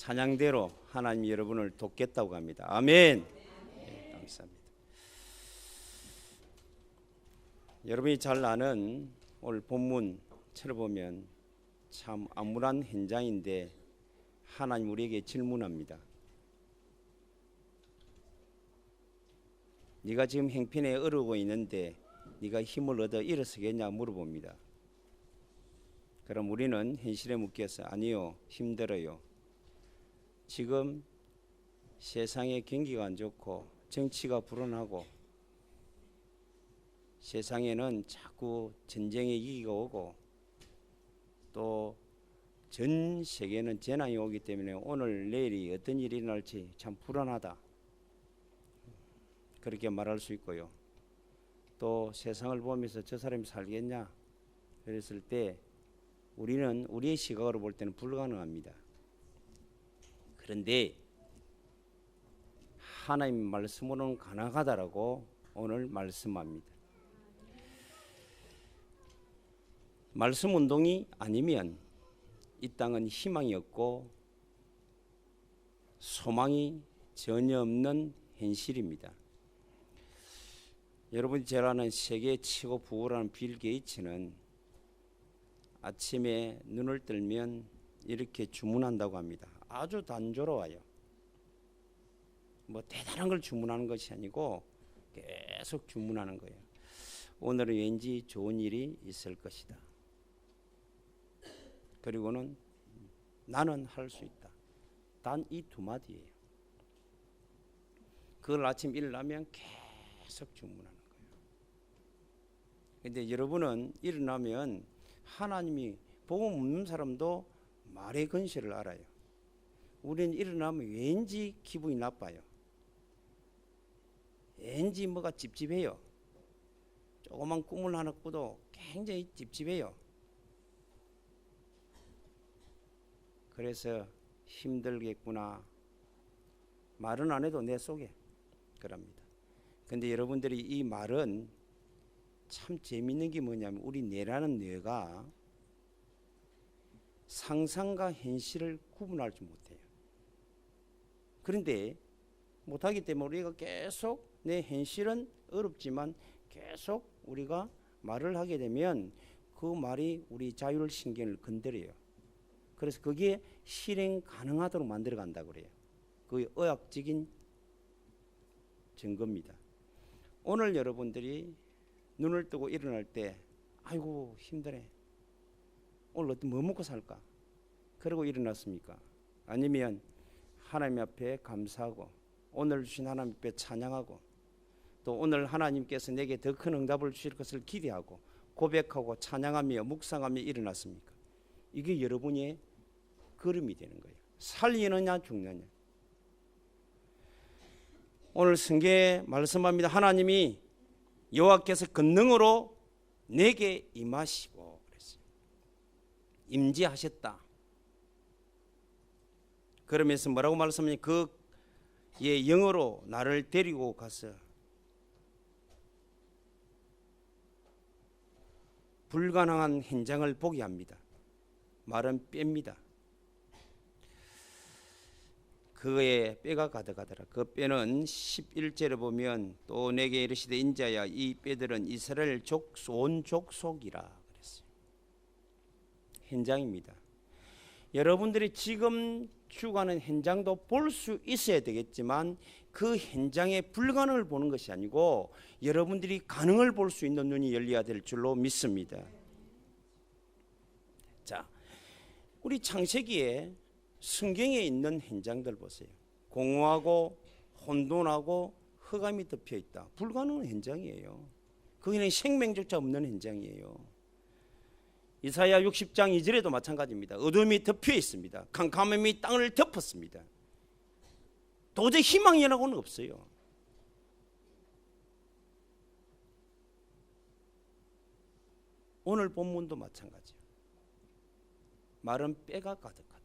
찬양대로 하나님이 여러분을 돕겠다고 합니다. 아멘. 네, 감사합니다. 여러분이 잘 아는 오늘 본문 찾아보면 참 암울한 현장인데 하나님 우리에게 질문합니다. 네가 지금 형편에 어려워 있는데 네가 힘을 얻어 일어서겠냐 물어봅니다. 그럼 우리는 현실에 묶여서 아니요, 힘들어요. 지금 세상의 경기가 안 좋고 정치가 불안하고 세상에는 자꾸 전쟁의 위기가 오고 또 전 세계는 재난이 오기 때문에 오늘 내일이 어떤 일이 일어날지 참 불안하다, 그렇게 말할 수 있고요. 또 세상을 보면서 저 사람이 살겠냐 그랬을 때 우리는 우리의 시각으로 볼 때는 불가능합니다. 그런데 하나님 말씀으로는 가능하다라고 오늘 말씀합니다. 말씀 운동이 아니면 이 땅은 희망이 없고 소망이 전혀 없는 현실입니다. 여러분이 잘 아는 세계 최고 부호라는 빌 게이츠는 아침에 눈을 뜨면 이렇게 주문한다고 합니다. 아주 단조로워요. 뭐 대단한 걸 주문하는 것이 아니고 계속 주문하는 거예요. 오늘은 왠지 좋은 일이 있을 것이다. 그리고는 나는 할 수 있다. 단 이 두 마디예요. 그걸 아침 일어나면 계속 주문하는 거예요. 그런데 여러분은 일어나면 하나님이 복음 없는 사람도 말의 근시를 알아요. 우리는 일어나면 왠지 기분이 나빠요. 왠지 뭐가 찝찝해요. 조그만 꿈을 하나 꾸도 굉장히 찝찝해요. 그래서 힘들겠구나 말은 안 해도 내 속에 그럽니다. 근데 여러분들이 이 말은 참 재밌는 게 뭐냐면 우리 뇌라는 뇌가 상상과 현실을 구분할 줄 못해요. 그런데 못하기 때문에 우리가 계속 내 현실은 어렵지만 계속 우리가 말을 하게 되면 그 말이 우리 자율신경을 건드려요. 그래서 그게 실행 가능하도록 만들어 간다고 그래요. 그게 의학적인 증거입니다. 오늘 여러분들이 눈을 뜨고 일어날 때 아이고 힘드네, 오늘 뭐 먹고 살까, 그러고 일어났습니까? 아니면 하나님 앞에 감사하고 오늘 주신 하나님 앞에 찬양하고 또 오늘 하나님께서 내게 더 큰 응답을 주실 것을 기대하고 고백하고 찬양하며 묵상하며 일어났습니까? 이게 여러분의 걸음이 되는 거예요. 살리느냐 죽느냐. 오늘 성경에 말씀합니다. 하나님이 여호와께서 권능으로 내게 임하시고 그랬어요. 임재하셨다. 그러면서 뭐라고 말씀하냐? 그의 영으로 나를 데리고 가서 불가능한 현장을 보게 합니다. 말은 뺍니다. 그의 뼈가 가득하더라. 그 뼈는 11절에 보면 또 내게 이르시되 인자야 이 뼈들은 이스라엘 온 족속이라 그랬어요. 현장입니다. 여러분들이 지금 죽어가는 현장도 볼 수 있어야 되겠지만 그 현장의 불가능을 보는 것이 아니고 여러분들이 가능을 볼 수 있는 눈이 열려야 될 줄로 믿습니다. 자, 우리 창세기에 성경에 있는 현장들 보세요. 공허하고 혼돈하고 흑암이 덮여 있다. 불가능한 현장이에요. 거기는 생명조차 없는 현장이에요. 이사야 60장 2절에도 마찬가지입니다. 어둠이 덮여 있습니다. 캄캄함이 땅을 덮었습니다. 도저히 희망이라고는 없어요. 오늘 본문도 마찬가지예요. 말은 뼈가 가득하다.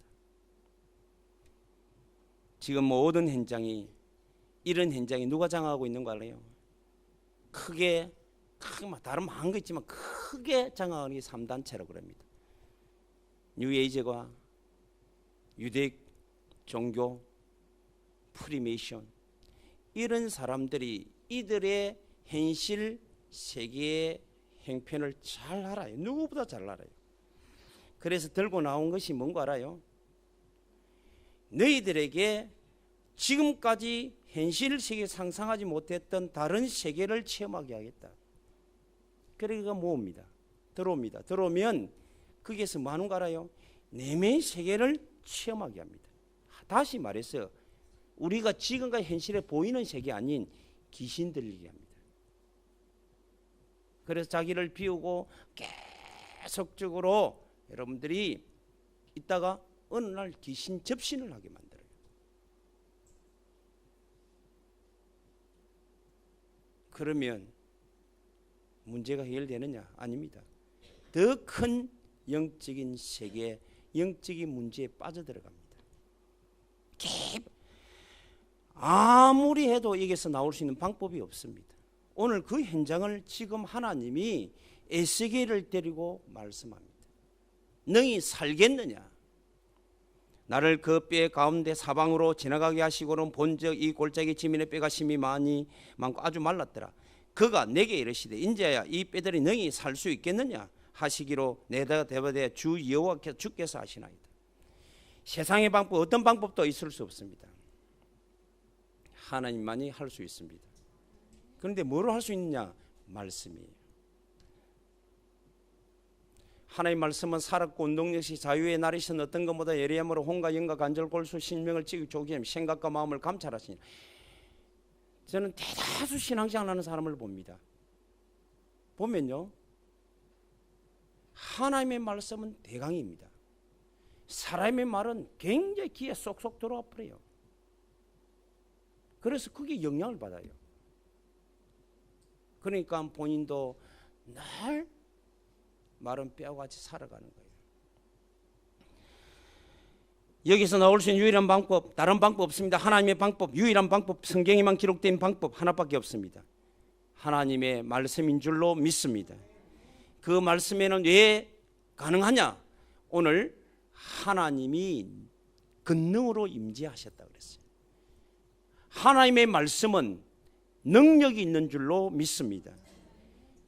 지금 모든 현장이, 이런 현장이 누가 장악하고 있는 거 알아요? 크게 다른 많은 거 있지만 크게 장악하는 게 3단체라고 합니다. 뉴에이지가 유대 종교, 프리메이션, 이런 사람들이 이들의 현실 세계의 행편을 잘 알아요. 누구보다 잘 알아요. 그래서 들고 나온 것이 뭔가 알아요? 너희들에게 지금까지 현실 세계 상상하지 못했던 다른 세계를 체험하게 하겠다. 그러니까 모읍니다. 들어옵니다. 들어오면 거기에서 뭐 하는 거 알아요? 내면의 세계를 체험하게 합니다. 다시 말해서 우리가 지금까지 현실에 보이는 세계 아닌 귀신 들리게 합니다. 그래서 자기를 비우고 계속적으로 여러분들이 있다가 어느 날 귀신 접신을 하게 만들어요. 그러면 문제가 해결되느냐? 아닙니다. 더 큰 영적인 세계, 영적인 문제에 빠져들어갑니다. 아무리 해도 여기서 나올 수 있는 방법이 없습니다. 오늘 그 현장을 지금 하나님이 에스겔을 데리고 말씀합니다. 너희 살겠느냐? 나를 그 뼈 가운데 사방으로 지나가게 하시고는 본즉 이 골짜기 지면에 뼈가 심히 많고 아주 말랐더라. 그가 내게 이르시되 인자야 이 뼈들이 너희 살 수 있겠느냐 하시기로 내가 대답하되 주 여호와께서 주께서 하시나이다. 세상의 방법 어떤 방법도 있을 수 없습니다. 하나님만이 할 수 있습니다. 그런데 뭐로 할 수 있느냐? 말씀이에요. 하나님의 말씀은 살았고 운동력시 자유의 날이신 어떤 것보다 예리함으로 혼과 영과 간절 골수 신명을 찌고 조기함 생각과 마음을 감찰하시니. 저는 대다수 신앙생활 하는 사람을 봅니다. 보면요 하나님의 말씀은 대강입니다. 사람의 말은 굉장히 귀에 쏙쏙 들어와 버려요. 그래서 그게 영향을 받아요. 그러니까 본인도 날 마른 뼈같이 살아가는 거예요. 여기서 나올 수 있는 유일한 방법, 다른 방법 없습니다. 하나님의 방법, 유일한 방법, 성경에만 기록된 방법 하나밖에 없습니다. 하나님의 말씀인 줄로 믿습니다. 그 말씀에는 왜 가능하냐? 오늘 하나님이 권능으로 임재하셨다 그랬어요. 하나님의 말씀은 능력이 있는 줄로 믿습니다.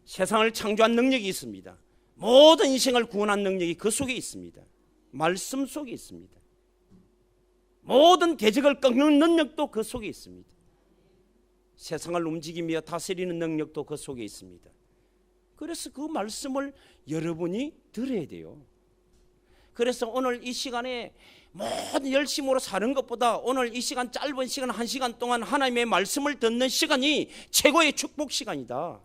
세상을 창조한 능력이 있습니다. 모든 인생을 구원한 능력이 그 속에 있습니다. 말씀 속에 있습니다. 모든 대적을 꺾는 능력도 그 속에 있습니다. 세상을 움직이며 다스리는 능력도 그 속에 있습니다. 그래서 그 말씀을 여러분이 들어야 돼요. 그래서 오늘 이 시간에 모든 열심으로 사는 것보다 오늘 이 시간 짧은 시간 1시간 동안 하나님의 말씀을 듣는 시간이 최고의 축복 시간이다.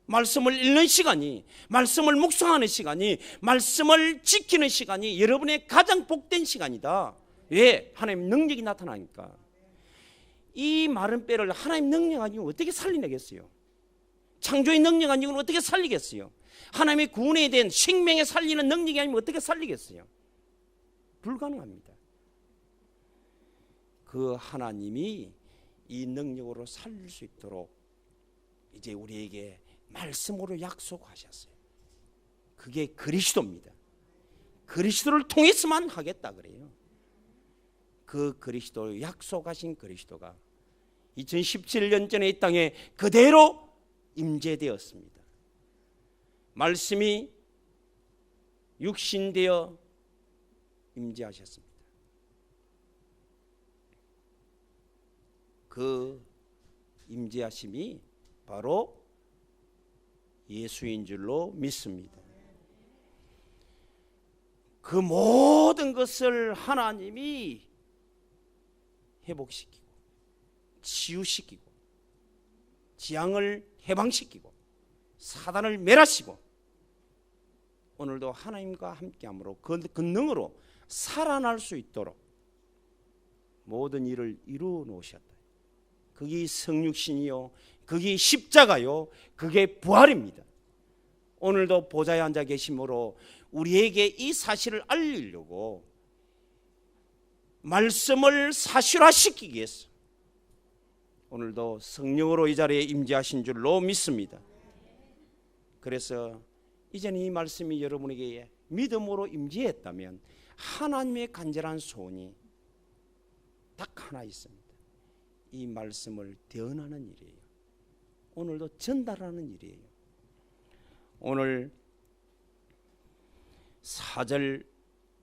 말씀을 읽는 시간이, 말씀을 묵상하는 시간이, 말씀을 지키는 시간이 여러분의 가장 복된 시간이다. 왜? 하나님 능력이 나타나니까. 이 마른 뼈를 하나님 능력 아니면 어떻게 살리겠어요? 창조의 능력 아니면 어떻게 살리겠어요? 하나님의 구원에 대한 생명에 살리는 능력이 아니면 어떻게 살리겠어요? 불가능합니다. 그 하나님이 이 능력으로 살릴 수 있도록 이제 우리에게 말씀으로 약속하셨어요. 그게 그리스도입니다. 그리스도를 통해서만 하겠다 그래요. 그 그리스도, 약속하신 그리스도가 2017년 전에 이 땅에 그대로 임재되었습니다. 말씀이 육신되어 임재하셨습니다. 그 임재하심이 바로 예수인 줄로 믿습니다. 그 모든 것을 하나님이 회복시키고 치유시키고 재앙을 해방시키고 사단을 멸하시고 오늘도 하나님과 함께함으로 그 능으로 살아날 수 있도록 모든 일을 이루어 놓으셨다. 그게 성육신이요, 그게 십자가요, 그게 부활입니다. 오늘도 보좌에 앉아 계심으로 우리에게 이 사실을 알리려고 말씀을 사실화시키기 위해서 오늘도 성령으로 이 자리에 임재하신 줄로 믿습니다. 그래서 이제는 이 말씀이 여러분에게 믿음으로 임재했다면 하나님의 간절한 소원이 딱 하나 있습니다. 이 말씀을 대언하는 일이에요. 오늘도 전달하는 일이에요. 오늘 4절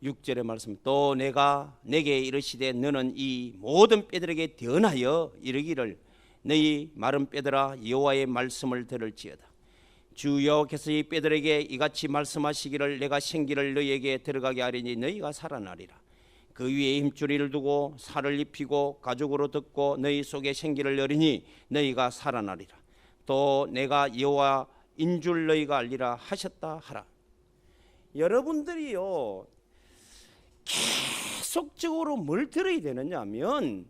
6절의 말씀, 또 내가 내게 이르시되 너는 이 모든 뼈들에게 대언하여 이르기를 너희 마른 뼈들아 여호와의 말씀을 들을지어다. 주 여호와께서 이 뼈들에게 이같이 말씀하시기를 내가 생기를 너희에게 들어가게 하리니 너희가 살아나리라. 그 위에 힘줄이를 두고 살을 입히고 가죽으로 덮고 너희 속에 생기를 열으니 너희가 살아나리라. 또 내가 여호와인 줄 너희가 알리라 하셨다 하라. 여러분들이요 계속적으로 뭘 들어야 되느냐 하면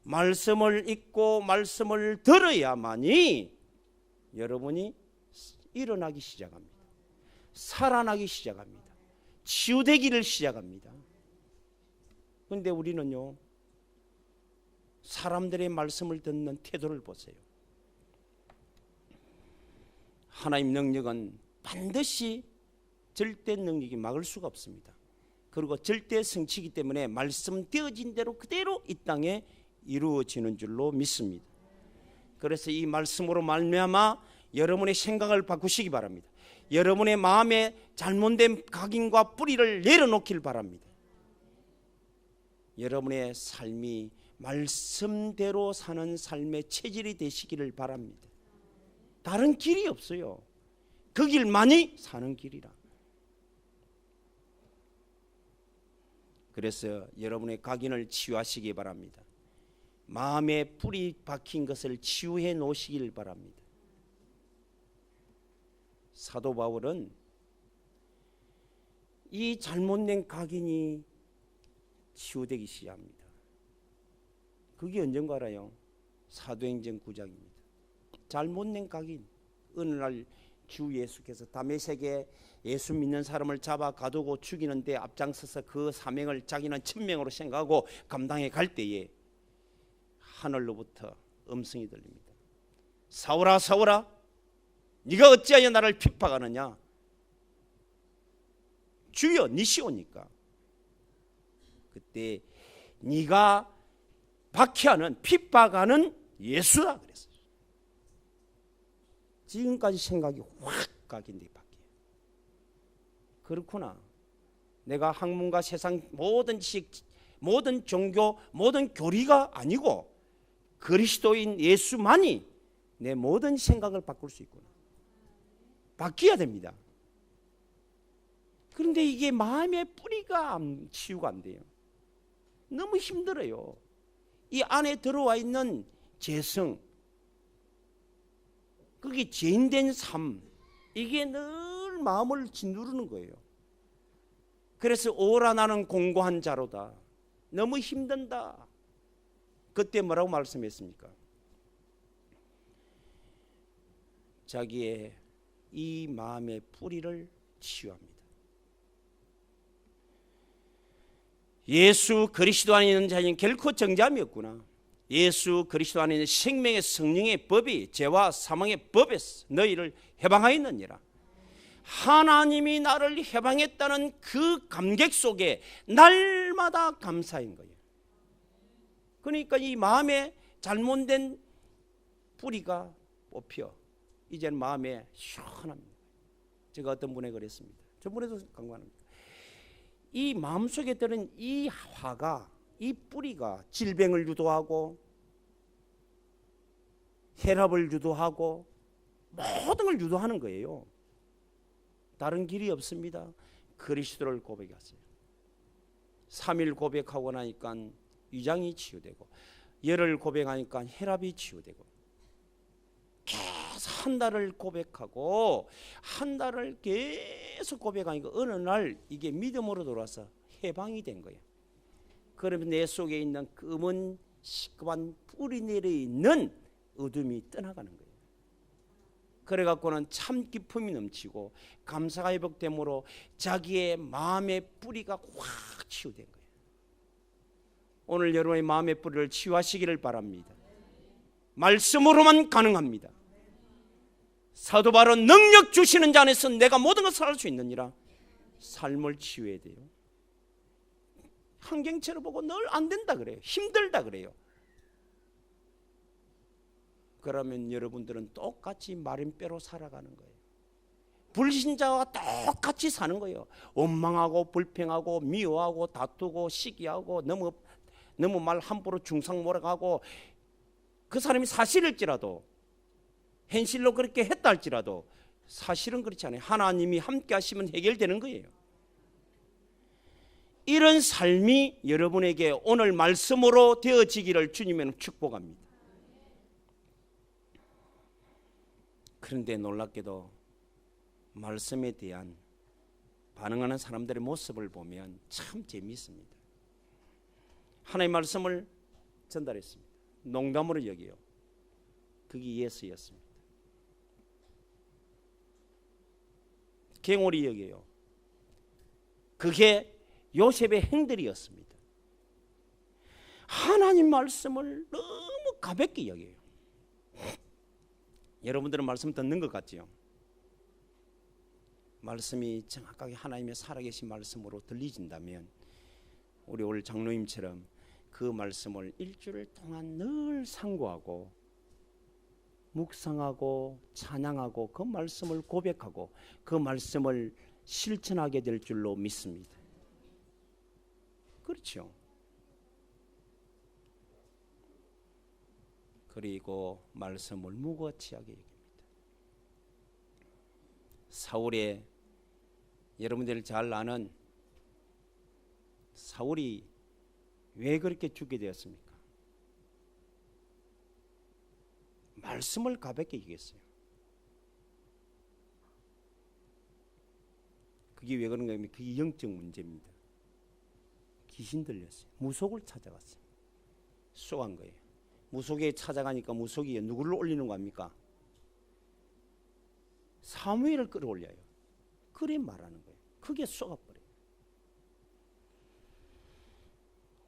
말씀을 읽고 말씀을 들어야만이 여러분이 일어나기 시작합니다. 살아나기 시작합니다. 치유되기를 시작합니다. 그런데 우리는요 사람들의 말씀을 듣는 태도를 보세요. 하나님 능력은 반드시 절대 능력이 막을 수가 없습니다. 그리고 절대 성취이기 때문에 말씀되어진 대로 그대로 이 땅에 이루어지는 줄로 믿습니다. 그래서 이 말씀으로 말미암아 여러분의 생각을 바꾸시기 바랍니다. 여러분의 마음에 잘못된 각인과 뿌리를 내려놓길 바랍니다. 여러분의 삶이 말씀대로 사는 삶의 체질이 되시기를 바랍니다. 다른 길이 없어요. 그 길만이 사는 길이라. 그래서 여러분의 각인을 치유하시기 바랍니다. 마음에 뿌리 박힌 것을 치유해 놓으시길 바랍니다. 사도 바울은 이 잘못된 각인이 치유되기 시작합니다. 그게 언젠가 알아요? 사도행전 9장입니다. 잘못된 각인. 어느 날 주 예수께서 다메섹에 예수 믿는 사람을 잡아 가두고 죽이는데 앞장서서 그 사명을 자기는 천명으로 생각하고 감당해 갈 때에 하늘로부터 음성이 들립니다. 사울아 사울아 네가 어찌하여 나를 핍박하느냐. 주여 니시오니까. 그때 네가 박해하는 핍박하는 예수다 그랬어요. 지금까지 생각이 확 각인돼 바뀌어요. 그렇구나. 내가 학문과 세상 모든 지식, 모든 종교, 모든 교리가 아니고 그리스도인 예수만이 내 모든 생각을 바꿀 수 있구나. 바뀌어야 됩니다. 그런데 이게 마음의 뿌리가 치유가 안 돼요. 너무 힘들어요. 이 안에 들어와 있는 죄성, 그게 죄인된 삶, 이게 늘 마음을 짓누르는 거예요. 그래서 오라 나는 공고한 자로다. 너무 힘든다. 그때 뭐라고 말씀했습니까? 자기의 이 마음의 뿌리를 치유합니다. 예수 그리스도 안에 있는 자는 결코 정죄함이 없구나. 예수 그리스도 안에 있는 생명의 성령의 법이 죄와 사망의 법에서 너희를 해방하였느니라. 하나님이 나를 해방했다는 그 감격 속에 날마다 감사인 거예요. 그러니까 이 마음에 잘못된 뿌리가 뽑혀 이제는 마음에 시원합니다. 제가 어떤 분에게 그랬습니다. 저번에도 강조합니다. 이 마음속에 들은 이 화가, 이 뿌리가 질병을 유도하고 혈압을 유도하고 모든 걸 유도하는 거예요. 다른 길이 없습니다. 그리스도를 고백하세요. 3일 고백하고 나니까 위장이 치유되고, 열을 고백하니까 혈압이 치유되고, 계속 한 달을 고백하고 한 달을 계속 고백하니까 어느 날 이게 믿음으로 돌아서 해방이 된 거예요. 그러면 내 속에 있는 검은 시커먼 뿌리 내려 있는 어둠이 떠나가는 거예요. 그래갖고는 참 기쁨이 넘치고 감사가 회복됨으로 자기의 마음의 뿌리가 확 치유된 거예요. 오늘 여러분의 마음의 뿌리를 치유하시기를 바랍니다. 말씀으로만 가능합니다. 사도 바울은 능력 주시는 자 안에서 내가 모든 것을 할 수 있느니라. 삶을 치유해야 돼요. 환경체를 보고 늘 안 된다 그래요. 힘들다 그래요. 그러면 여러분들은 똑같이 마른 뼈로 살아가는 거예요. 불신자와 똑같이 사는 거예요. 원망하고 불평하고 미워하고 다투고 시기하고 너무 말 함부로 중상 몰아가고, 그 사람이 사실일지라도, 현실로 그렇게 했다 할지라도 사실은 그렇지 않아요. 하나님이 함께 하시면 해결되는 거예요. 이런 삶이 여러분에게 오늘 말씀으로 되어지기를 주님은 축복합니다. 그런데 놀랍게도 말씀에 대한 반응하는 사람들의 모습을 보면 참 재미있습니다. 하나님의 말씀을 전달했습니다. 농담으로 여겨요. 그게 예수였습니다. 갱홀히 여겨요. 그게 요셉의 행들이었습니다. 하나님 말씀을 너무 가볍게 여겨요. 여러분들은 말씀 듣는 것 같지요? 말씀이 정확하게 하나님의 살아계신 말씀으로 들리진다면 우리 오늘 장로님처럼 그 말씀을 일주일 동안 늘 상고하고 묵상하고 찬양하고 그 말씀을 고백하고 그 말씀을 실천하게 될 줄로 믿습니다. 그렇죠? 그리고 말씀을 무거치하게 여깁니다. 사울의, 여러분들 잘 아는 사울이 왜 그렇게 죽게 되었습니까? 말씀을 가볍게 여겼어요. 그게 왜 그런가 하면 그게 영적 문제입니다. 귀신 들렸어요. 무속을 찾아갔어요. 쏘한 거예요. 무속에 찾아가니까 무속이 누구를 올리는 겁니까? 사무엘을 끌어올려요. 그래 말하는 거예요. 그게 쏘아버려요.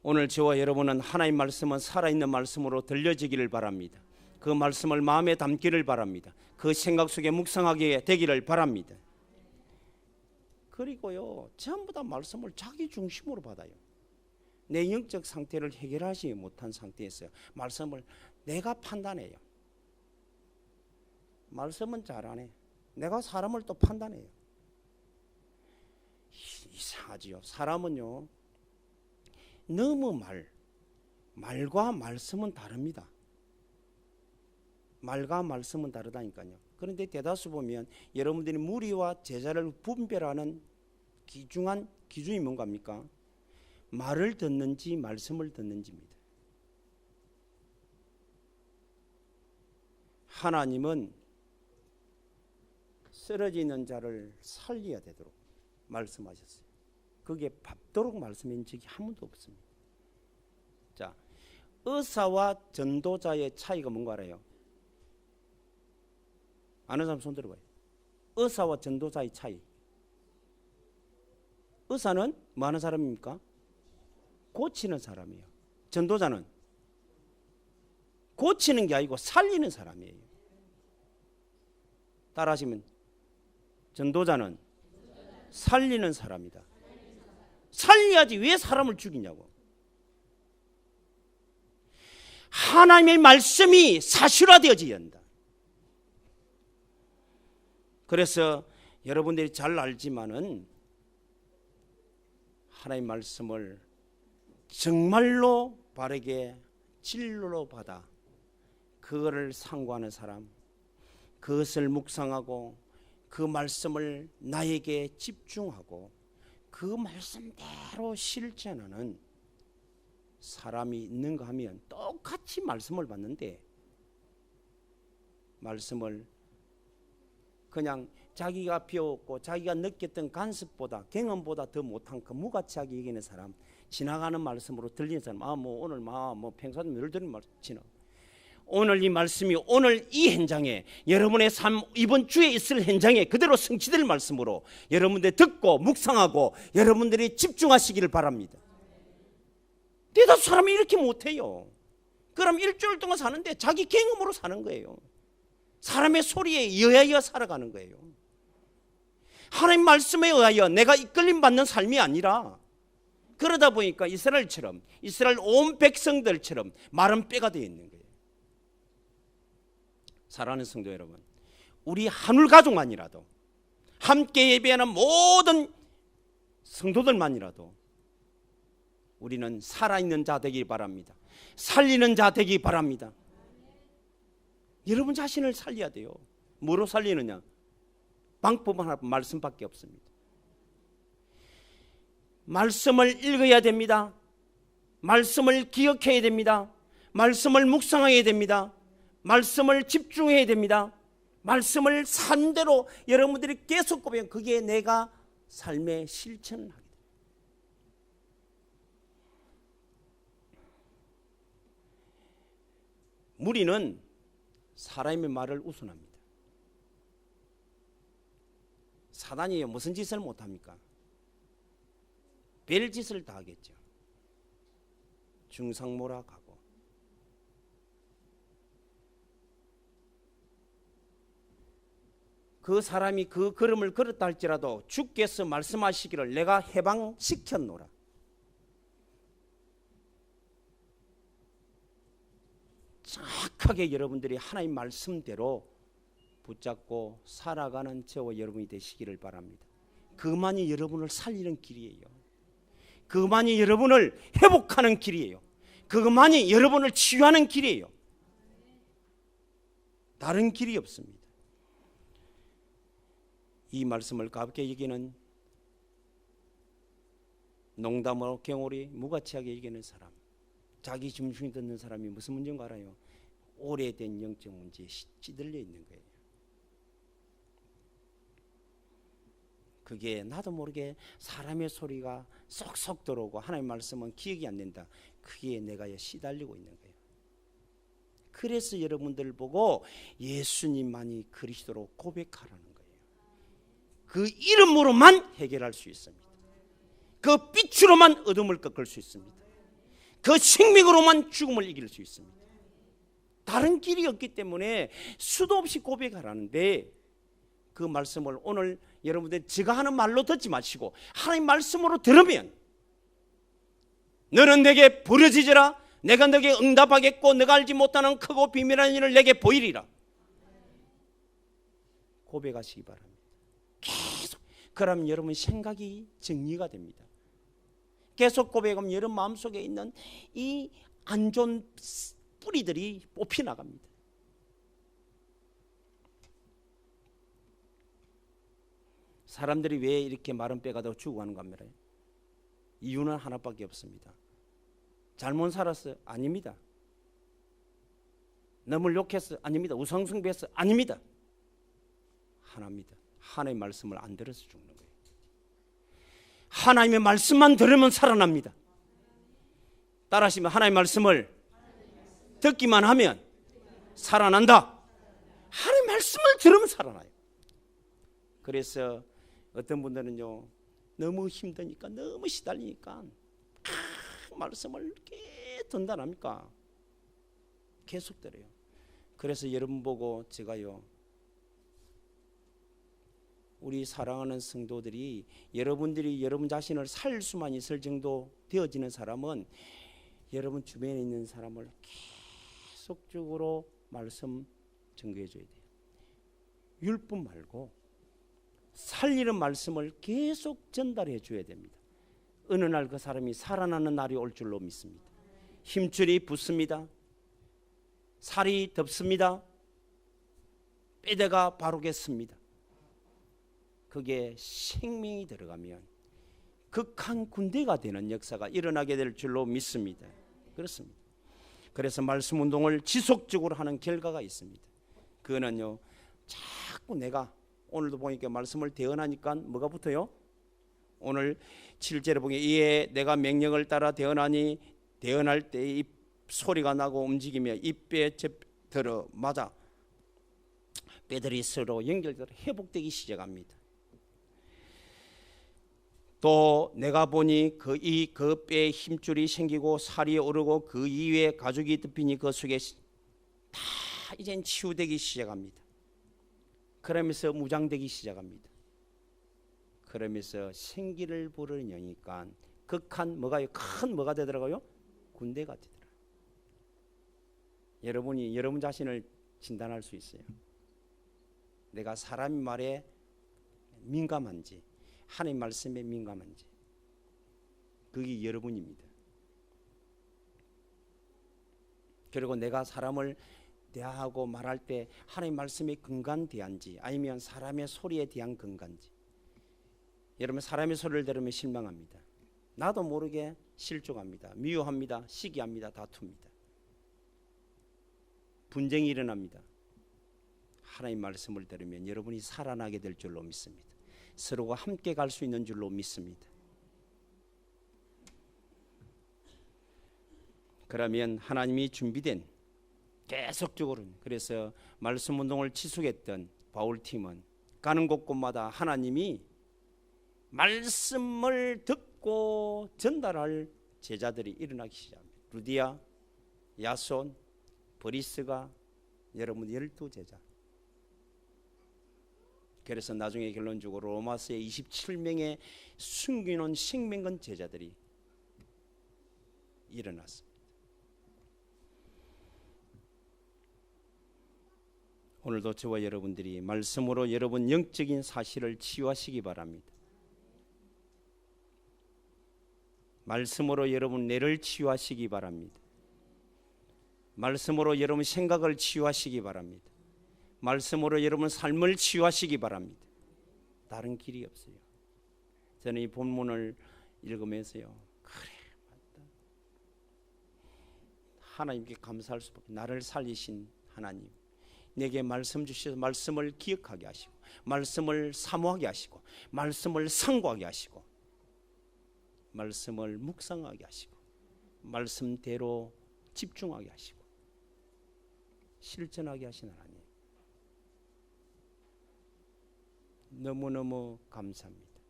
오늘 저와 여러분은 하나님 말씀은 살아있는 말씀으로 들려지기를 바랍니다. 그 말씀을 마음에 담기를 바랍니다. 그 생각 속에 묵상하게 되기를 바랍니다. 그리고요, 전부 다 말씀을 자기 중심으로 받아요. 내 영적 상태를 해결하지 못한 상태에서 말씀을 내가 판단해요. 말씀은 잘 안 해. 내가 사람을 또 판단해요. 이상하지요. 사람은요, 너무 말과 말씀은 다릅니다. 말과 말씀은 다르다니까요. 그런데 대다수 보면 여러분들이 무리와 제자를 분별하는 기준이 뭔가입니까? 말을 듣는지 말씀을 듣는지입니다. 하나님은 쓰러지는 자를 살려야 되도록 말씀하셨어요. 그게 밟도록 말씀인 적이 한 번도 없습니다. 자, 의사와 전도자의 차이가 뭔가 알아요? 아는 사람 손 들어봐요. 의사와 전도자의 차이. 의사는 뭐 하는 사람입니까? 고치는 사람이에요. 전도자는 고치는 게 아니고 살리는 사람이에요. 따라하시면, 전도자는 살리는 사람이다. 살려야지 왜 사람을 죽이냐고. 하나님의 말씀이 사실화되어져야 한다. 그래서 여러분들이 잘 알지만은 하나님의 말씀을 정말로 바르게 진리로 받아 그거를 상고하는 사람, 그것을 묵상하고 그 말씀을 나에게 집중하고 그 말씀대로 실천하는 사람이 있는가 하면 똑같이 말씀을 받는데 말씀을 그냥 자기가 배웠고 자기가 느꼈던 간섭보다 경험보다 더 못한 그 무가치하게 여기는 사람, 지나가는 말씀으로 들리는 사람, 오늘 평소에 늘 들은 말씀 지나. 오늘 이 말씀이 오늘 이 현장에, 여러분의 삶 이번 주에 있을 현장에 그대로 성취될 말씀으로 여러분들 듣고 묵상하고 여러분들이 집중하시기를 바랍니다. 대다수 사람이 이렇게 못해요. 그럼 일주일 동안 사는데 자기 경험으로 사는 거예요. 사람의 소리에 여야여 살아가는 거예요. 하나님 말씀에 의하여 내가 이끌림 받는 삶이 아니라, 그러다 보니까 이스라엘처럼, 이스라엘 온 백성들처럼 마른 뼈가 되어 있는 거예요. 사랑하는 성도 여러분, 우리 한울 가족만이라도, 함께 예배하는 모든 성도들만이라도 우리는 살아있는 자 되기 바랍니다. 살리는 자 되기 바랍니다. 여러분 자신을 살려야 돼요. 뭐로 살리느냐? 방법은 하나, 말씀밖에 없습니다. 말씀을 읽어야 됩니다. 말씀을 기억해야 됩니다. 말씀을 묵상해야 됩니다. 말씀을 집중해야 됩니다. 말씀을 산대로 여러분들이 계속 고백하면 그게 내가 삶의 실천을 하게 됩니다. 무리는 사람의 말을 우선합니다. 사단이 무슨 짓을 못합니까? 별짓을 다 하겠죠. 중상모략하고, 그 사람이 그 걸음을 걸었다 할지라도 주께서 말씀하시기를 내가 해방시켰노라. 정확하게 여러분들이 하나님 말씀대로 붙잡고 살아가는 저와 여러분이 되시기를 바랍니다. 그만이 여러분을 살리는 길이에요. 그만이 여러분을 회복하는 길이에요. 그만이 여러분을 치유하는 길이에요. 다른 길이 없습니다. 이 말씀을 가볍게 여기는, 농담으로 경홀히 무가치하게 여기는 사람, 자기 중심이 듣는 사람이 무슨 문제인가 알아요? 오래된 영적 문제에 찌들려 있는 거예요. 그게 나도 모르게 사람의 소리가 쏙쏙 들어오고 하나님의 말씀은 기억이 안 된다. 그게 내가 시달리고 있는 거예요. 그래서 여러분들 보고 예수님만이 그리스도로 고백하라는 거예요. 그 이름으로만 해결할 수 있습니다. 그 빛으로만 어둠을 꺾을 수 있습니다. 그 생명으로만 죽음을 이길 수 있습니다. 다른 길이 없기 때문에 수도 없이 고백하라는데, 그 말씀을 오늘 여러분들 제가 하는 말로 듣지 마시고 하나님 말씀으로 들으면, 너는 내게 부르짖으라, 내가 너에게 응답하겠고 내가 알지 못하는 크고 비밀한 일을 내게 보이리라. 고백하시기 바랍니다. 계속. 그러면 여러분 생각이 정리가 됩니다. 계속 고백하면 여러분 마음속에 있는 이 안 좋은 뿌리들이 뽑히 나갑니다. 사람들이 왜 이렇게 마른 뼈가 더 죽어가는 겁니까? 이유는 하나밖에 없습니다. 잘못 살았어요? 아닙니다. 남을 욕했어요? 아닙니다. 우상숭배했어요? 아닙니다. 하나입니다. 하나님의 말씀을 안 들어서 죽는 거예요. 하나님의 말씀만 들으면 살아납니다. 따라하시면, 하나님의 말씀을 듣기만 하면 살아난다. 하나님의 말씀을 들으면 살아나요. 그래서 어떤 분들은요, 너무 힘드니까, 너무 시달리니까 말씀을 이렇게 든단합니까? 계속 들어요. 그래서 여러분 보고 제가요, 우리 사랑하는 성도들이, 여러분들이 여러분 자신을 살 수만 있을 정도 되어지는 사람은 여러분 주변에 있는 사람을 계속적으로 말씀 전거해 줘야 돼요. 율법 말고 살리는 말씀을 계속 전달해 줘야 됩니다. 어느 날 그 사람이 살아나는 날이 올 줄로 믿습니다. 힘줄이 붙습니다. 살이 덮습니다. 뼈대가 바로겠습니다. 그게 생명이 들어가면 극한 군대가 되는 역사가 일어나게 될 줄로 믿습니다. 그렇습니다. 그래서 말씀 운동을 지속적으로 하는 결과가 있습니다. 그거는요, 자꾸 내가 오늘도 보니까 말씀을 대언하니까 뭐가 붙어요? 오늘 7절에 보면, 이에 내가 명령을 따라 대언하니 대언할 때 이 소리가 나고 움직이며 입에 들어 맞아 뼈들이 서로 연결되어 회복되기 시작합니다. 또 내가 보니 그 뼈에 힘줄이 생기고 살이 오르고 그 이외에 가죽이 덮이니 그 속에 다 이젠 치유되기 시작합니다. 그러면서 무장되기 시작합니다. 그러면서 생기를 부르려니까 극한 뭐가요? 큰 뭐가 되더라고요? 군대가 되더라. 여러분이 여러분 자신을 진단할 수 있어요. 내가 사람 말에 민감한지, 하나님 말씀에 민감한지. 그게 여러분입니다. 그리고 내가 사람을 대하고 말할 때 하나님 말씀에 근간대한지 아니면 사람의 소리에 대한 근간지. 여러분 사람의 소리를 들으면 실망합니다. 나도 모르게 실족합니다. 미워합니다. 시기합니다. 다툽니다. 분쟁이 일어납니다. 하나님 말씀을 들으면 여러분이 살아나게 될 줄로 믿습니다. 서로가 함께 갈 수 있는 줄로 믿습니다. 그러면 하나님이 준비된 계속적으로 그래서 말씀 운동을 지속했던 바울팀은 가는 곳곳마다 하나님이 말씀을 듣고 전달할 제자들이 일어나기 시작합니다. 루디아, 야손, 브리스가 여러분 12제자. 그래서 나중에 결론적으로 로마서의 27명의 숨겨놓은 생명건 제자들이 일어났습니다. 오늘도 저와 여러분들이 말씀으로 여러분 영적인 사실을 치유하시기 바랍니다. 말씀으로 여러분 뇌를 치유하시기 바랍니다. 말씀으로 여러분 생각을 치유하시기 바랍니다. 말씀으로 여러분 삶을 치유하시기 바랍니다. 다른 길이 없어요. 저는 이 본문을 읽으면서요, 그래 맞다. 하나님께 감사할 수밖에. 나를 살리신 하나님, 내게 말씀 주셔서 말씀을 기억하게 하시고 말씀을 사모하게 하시고 말씀을 상고하게 하시고 말씀을 묵상하게 하시고 말씀대로 집중하게 하시고 실천하게 하신 하나님, 너무너무 감사합니다.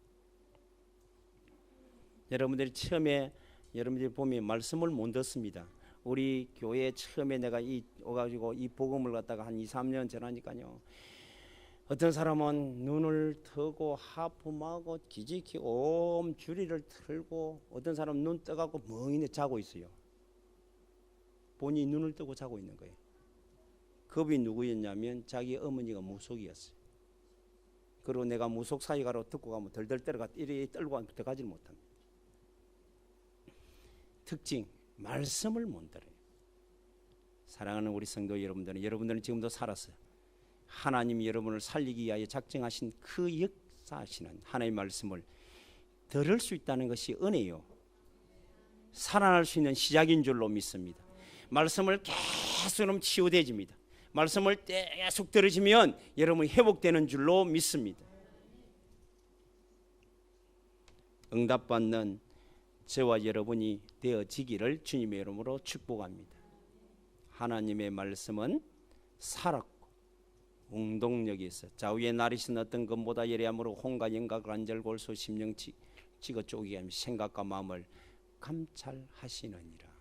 여러분들이 처음에 여러분들이 보면 말씀을 못 듣습니다. 우리 교회 처음에 내가 오가지고 이 복음을 갖다가 한 2, 3년 전하니까요. 어떤 사람은 눈을 트고 하품하고 기지키 옴 주리를 틀고 어떤 사람은 눈 떠갖고 멍이 자고 있어요. 본인이 눈을 뜨고 자고 있는 거예요. 그분이 누구였냐면 자기 어머니가 무속이었어요. 그리고 내가 무속 사이가로 듣고 가면 덜덜 떨어가 이리 떨고 들어가지를 못합니다. 특징, 말씀을 못 들어요. 사랑하는 우리 성도 여러분들은 지금도 살았어요. 하나님이 여러분을 살리기 위하여 작정하신 그 역사하시는 하나님의 말씀을 들을 수 있다는 것이 은혜요. 살아날 수 있는 시작인 줄로 믿습니다. 말씀을 계속 치유되집니다. 말씀을 계속 들으시면 여러분이 회복되는 줄로 믿습니다. 응답받는 저와 여러분이 되어지기를 주님의 이름으로 축복합니다. 하나님의 말씀은 살았고 운동력이 있어 좌우에 나리신 어떤 것보다 예리함으로 혼과 영과 관절 골수 심령 찍어 쪼개게 하며 생각과 마음을 감찰하시느니라.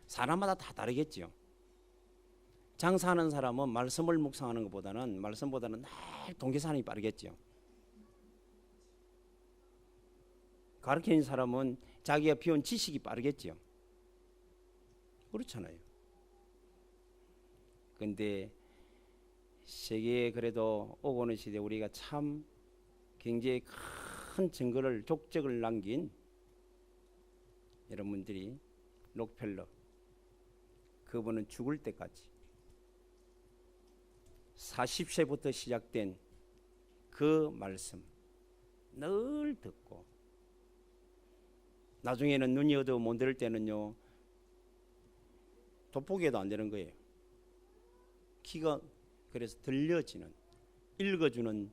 사람마다 다 다르겠죠. 장사하는 사람은 말씀을 묵상하는 것보다는 말씀보다는 늘 동기산이 빠르겠죠. 가르치는 사람은 자기가 배운 지식이 빠르겠죠. 그렇잖아요. 근데 세계에 그래도 오고 오는 시대에 우리가 참 굉장히 큰 증거를 족적을 남긴 여러분들이 록펠러, 그분은 죽을 때까지 40세부터 시작된 그 말씀 늘 듣고 나중에는 눈이 어두워 못 들을 때는요 돋보기에도 안 되는 거예요. 귀가 그래서 들려지는, 읽어주는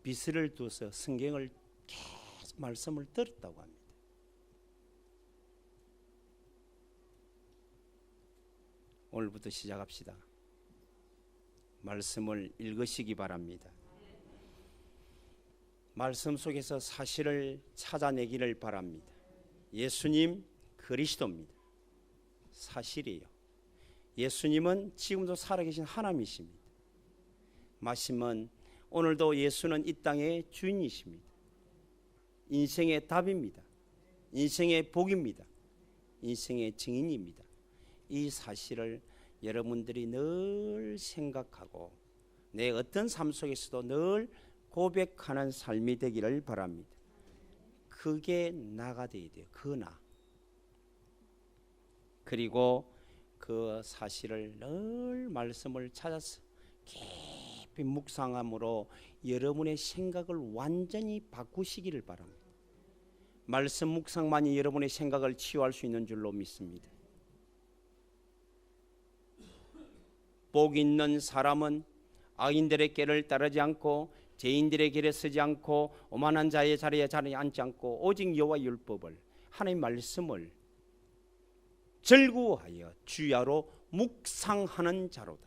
비스를 두어서 성경을 계속 말씀을 들었다고 합니다. 오늘부터 시작합시다. 말씀을 읽으시기 바랍니다. 말씀 속에서 사실을 찾아내기를 바랍니다. 예수님 그리스도입니다. 사실이에요. 예수님은 지금도 살아계신 하나님이십니다. 말씀은 오늘도 예수는 이 땅의 주인이십니다. 인생의 답입니다. 인생의 복입니다. 인생의 증인입니다. 이 사실을 여러분들이 늘 생각하고 내 어떤 삶 속에서도 늘 고백하는 삶이 되기를 바랍니다. 그게 나가 되어야 돼요. 그 나. 그리고 그 사실을 늘 말씀을 찾아서 깊이 묵상함으로 여러분의 생각을 완전히 바꾸시기를 바랍니다. 말씀 묵상만이 여러분의 생각을 치유할 수 있는 줄로 믿습니다. 복 있는 사람은 악인들의 길을 따르지 않고 죄인들의 길에 서지 않고 오만한 자의 자리에 앉지 않고 오직 여호와 율법을 하나님의 말씀을 즐거워하여 주야로 묵상하는 자로다.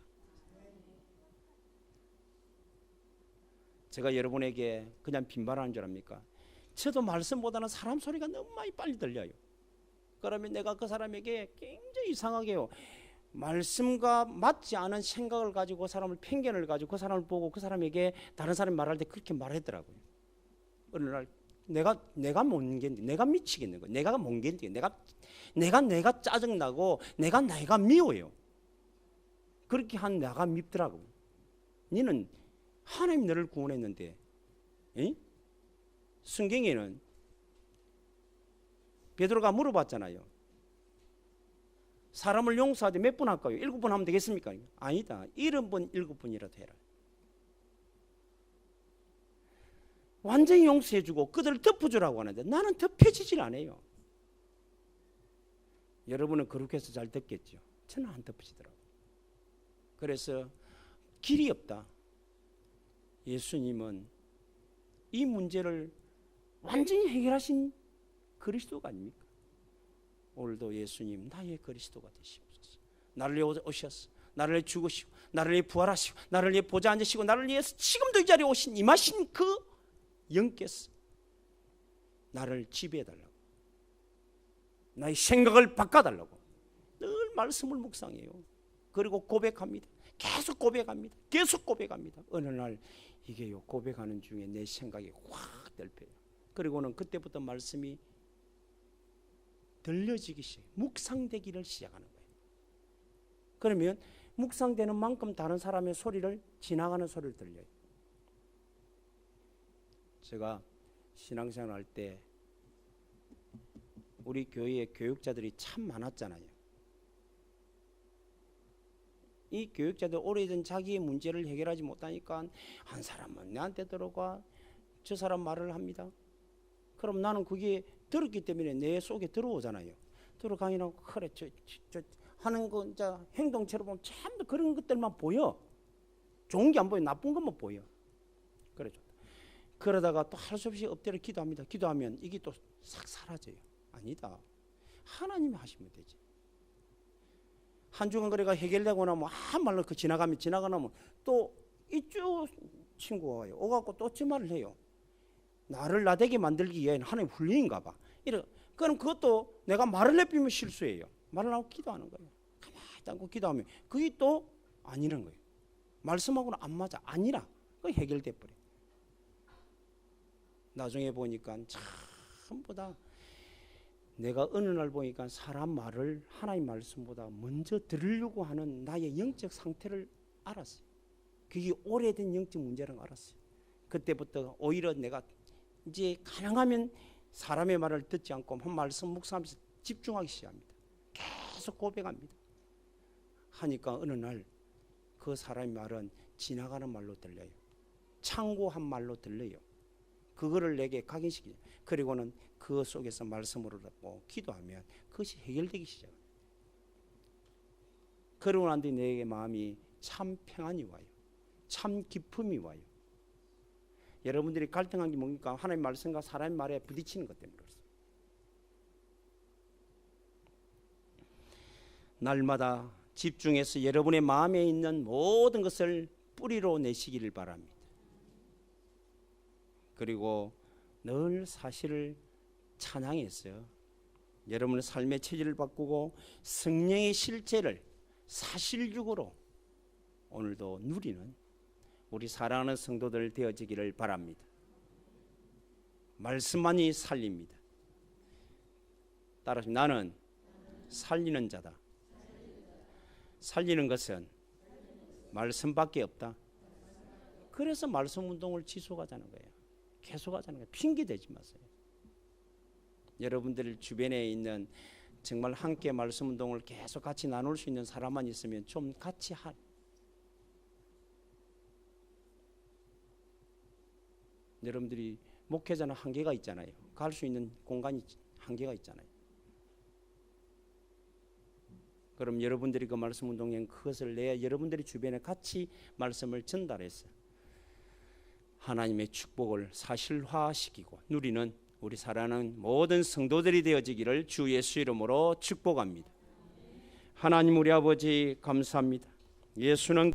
제가 여러분에게 그냥 빈말하는 줄 압니까? 저도 말씀보다는 사람 소리가 너무 많이 빨리 들려요. 그러면 내가 그 사람에게 굉장히 이상하게요, 말씀과 맞지 않은 생각을 가지고 사람을 편견을 가지고 그 사람을 보고 그 사람에게 다른 사람이 말할 때 그렇게 말하더라고요. 어느 날 내가 못 견디, 내가 미치겠는 거예요. 내가 못 견디, 내가 짜증나고 내가 미워요. 그렇게 한 내가 밉더라고요. 너는 하나님 너를 구원했는데, 에? 성경에는 베드로가 물어봤잖아요. 사람을 용서하되 몇 번 할까요? 7번 하면 되겠습니까? 아니다. 70번 7번이라도 해라. 완전히 용서해주고 그들을 덮어주라고 하는데 나는 덮여지질 않아요. 여러분은 그렇게 해서 잘 듣겠죠. 저는 안 덮어지더라고요. 그래서 길이 없다. 예수님은 이 문제를 완전히 해결하신 그리스도가 아닙니까? 오늘도 예수님 나의 그리스도가 되시옵소서. 나를 위해 오셨어. 나를 위해 죽으시고 나를 위해 부활하시고 나를 위해 보좌 앉으시고 나를 위해서 지금도 이 자리에 오신 임하신 그 영께서 나를 지배해달라고, 나의 생각을 바꿔달라고 늘 말씀을 묵상해요. 그리고 고백합니다. 계속 고백합니다. 계속 고백합니다. 어느 날 이게요, 고백하는 중에 내 생각이 확 덜펴요. 그리고는 그때부터 말씀이 들려지기 시작, 묵상되기를 시작하는 거예요. 그러면 묵상되는 만큼 다른 사람의 소리를, 지나가는 소리를 들려요. 제가 신앙생활 할 때 우리 교회에 교육자들이 참 많았잖아요. 이 교육자들 오래전 자기의 문제를 해결하지 못하니까 한 사람은 내한테 들어가, 저 사람 말을 합니다. 그럼 나는 그게 들었기 때문에 내 속에 들어오잖아요. 들어가니까 그래 저 하는 거 이제 행동처럼 보면 전부 그런 것들만 보여. 좋은 게 안 보여. 나쁜 것만 보여. 그래 좋다. 그러다가 또 할 수 없이 엎드려 기도합니다. 기도하면 이게 또 싹 사라져요. 아니다. 하나님이 하시면 되지. 한 주간 거리가 해결되고 나면 한 말로 그 지나가면 또 이쪽 친구가 와요. 오갖고 또 저 말을 해요. 나를 나되게 만들기 위해 하나님 훈련인가 봐. 그럼 그것도 내가 말을 내삐면 실수예요. 말을 하고 기도하는 거예요. 가만히 앉고 기도하면 그게 또 아니란 거예요. 말씀하고는 안 맞아. 아니라 그게 해결돼 버려. 나중에 보니까 전부 다 내가 어느 날 보니까 사람 말을 하나님 말씀보다 먼저 들으려고 하는 나의 영적 상태를 알았어요. 그게 오래된 영적 문제라는 걸 알았어요. 그때부터 오히려 내가 이제 가능하면 사람의 말을 듣지 않고 한 말씀 묵상하면서 집중하기 시작합니다. 계속 고백합니다. 하니까 어느 날 그 사람의 말은 지나가는 말로 들려요. 참고한 말로 들려요. 그거를 내게 각인시키죠. 그리고는 그 속에서 말씀으로 듣고 기도하면 그것이 해결되기 시작해요. 그러고 난 뒤 내게 마음이 참 평안이 와요. 참 기쁨이 와요. 여러분들이 갈등한 게 뭡니까? 하나님의 말씀과 사람의 말에 부딪히는 것 때문에 그렇습니다. 날마다 집중해서 여러분의 마음에 있는 모든 것을 뿌리로 내시기를 바랍니다. 그리고 늘 사실을 찬양해서 여러분의 삶의 체질을 바꾸고 성령의 실제를 사실적으로 오늘도 누리는 우리 사랑하는 성도들 되어지기를 바랍니다. 말씀만이 살립니다. 따라서 나는 살리는 자다. 살리는 것은 말씀밖에 없다. 그래서 말씀 운동을 지속하자는 거예요. 계속하자는 거예요. 핑계 대지 마세요. 여러분들 주변에 있는 정말 함께 말씀 운동을 계속 같이 나눌 수 있는 사람만 있으면 좀 같이 여러분들이 목회자는 한계가 있잖아요. 갈 수 있는 공간이 한계가 있잖아요. 그럼 여러분들이 그 말씀 운동에 그것을 내야 여러분들이 주변에 같이 말씀을 전달해서 하나님의 축복을 사실화시키고 누리는 우리 사랑하는 모든 성도들이 되어지기를 주 예수 이름으로 축복합니다. 하나님 우리 아버지 감사합니다. 예수는